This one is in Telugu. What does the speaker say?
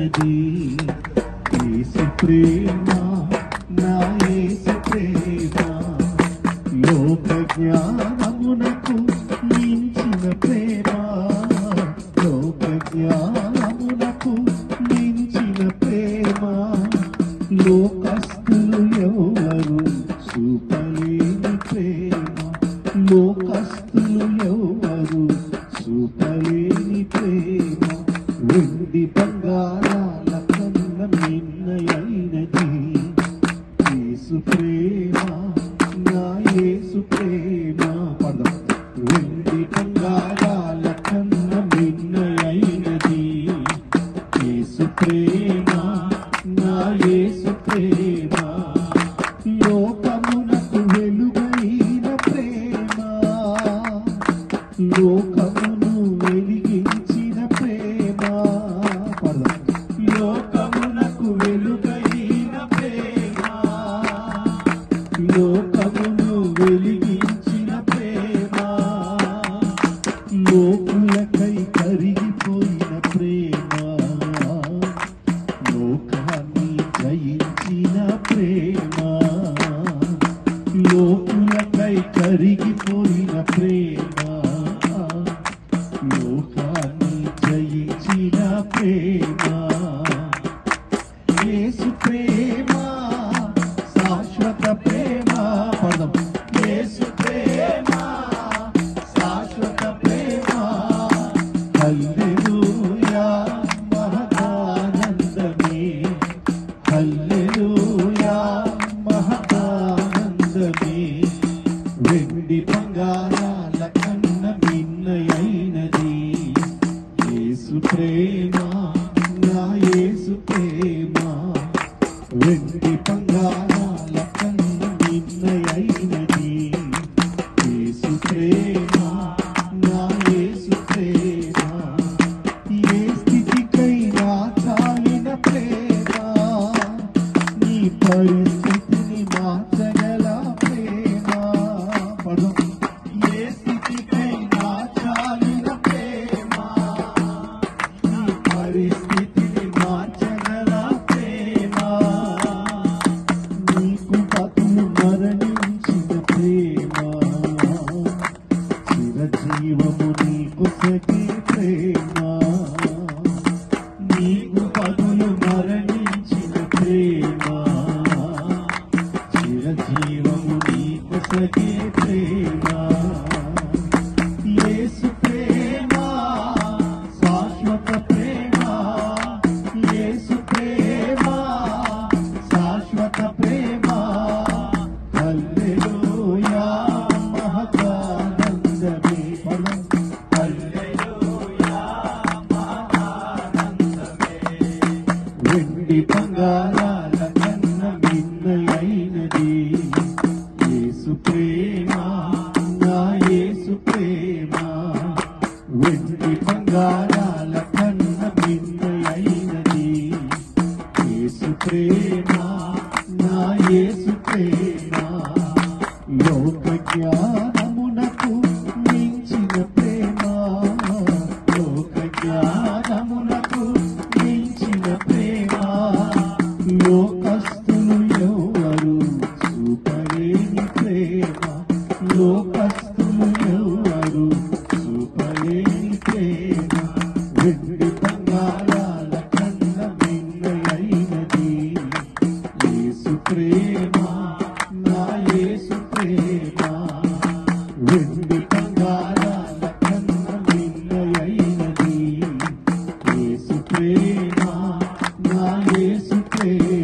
అయినది. యేసు ప్రేమ నా యేసు ప్రేమ లోక జ్ఞానమునకు మించిన ప్రేమ, లోక జ్ఞానమునకు మించిన ప్రేమ లోకస్తులు ఎవరు చూపలేని ప్రేమ, లోకస్తులు ఎవరు చూపలేని ప్రేమ వెండి బంగారాల కన్న మిన్నయైనది. యేసు ప్రేమ నా యేసు ప్రేమ పడదాం. వెండి బంగారాల కన్న మిన్నయైనది. యేసు ప్రేమ నా యేసు ప్రేమ లోకమునకు వెలుగైన ప్రేమ, లోకమును వెలిగించిన ప్రేమ పడదాం. లోకమునకు వెలుగైన ప్రేమ, లోకమును వెలిగించిన ప్రేమ లోకులకై కరిగిపోయిన ప్రేమ, లోకాన్ని జయించిన ప్రేమ, లోకులకై కరిగిపోయిన ప్రేమ, లోకాన్ని జయించిన ప్రేమ. యేసు ప్రేమ శాశ్వత ప్రేమ పదం. యేసు ప్రేమ శాశ్వత ప్రేమ హల్లెలూయా మహదానందమే, హల్లెలూయా మహదానందమే వెండి బంగారాల కన్న మిన్నయైనది. యేసు ప్రేమ నా యేసు ప్రేమ వెండి బంగారాల కన్న మిన్నయైనది. యేసు ప్రేమ నా యేసు ప్రేమ ఏ స్థితికైనా చాలిన ప్రేమ, నీ పరిస్థితిని మార్చగల ప్రేమ పదం. ఏ స్థితికైనా చాలిన ప్రేమ, నీ పరిస్థితిని మార్చగల ప్రేమ, నీకు బతులు మరణించిన ప్రేమ, చిరజీవము నీకు సగే ప్రేమ, నీకు బతులు మరణించిన ప్రేమ, చిరజీవము నీకు సగే ప్రేమ. యేసు ప్రేమ శాశ్వత ప్రేమ, యేసు ప్రేమ శాశ్వత ప్రేమ హల్లెలూయా మహదానందమే పదం. హల్లెలూయా మహదానందమే వెండి బంగారాల కన్న మిన్నయైనది. యేసు ప్రేమ నా యేసు ప్రేమ వెండి బంగారాల కన్న మిన్నయైనది. యేసు ప్రేమ నా యేసు ప్రేమ లోక జ్ఞానమునకు మించిన ప్రేమ, లోక జ్ఞానమునకు మించిన ప్రేమ లోకస్తులు ఎవరు చూపలేని ప్రేమ, లోకస్తులు ఎవరు చూపలేని ప్రేమ వెండి బంగారాల కన్న మిన్నయైనది. యేసు ప్రేమ నా యేసు ప్రేమ వెండి బంగారాల కన్న మిన్నయైనది. యేసు ప్రేమ నా యేసు ప్రేమ